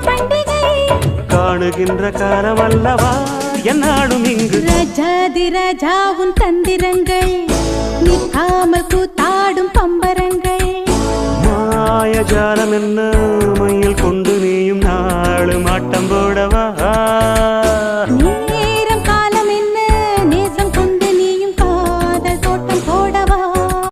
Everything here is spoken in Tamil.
பண்டிகை காணுகின்ற காலம் அல்லவா என்னாடும் இங்கு ராஜாதி ராஜாவும் தந்திரங்கள் நிற்காமல் கூத்தாடும் பம்பரங்கள் மாயஜாலம் என்ன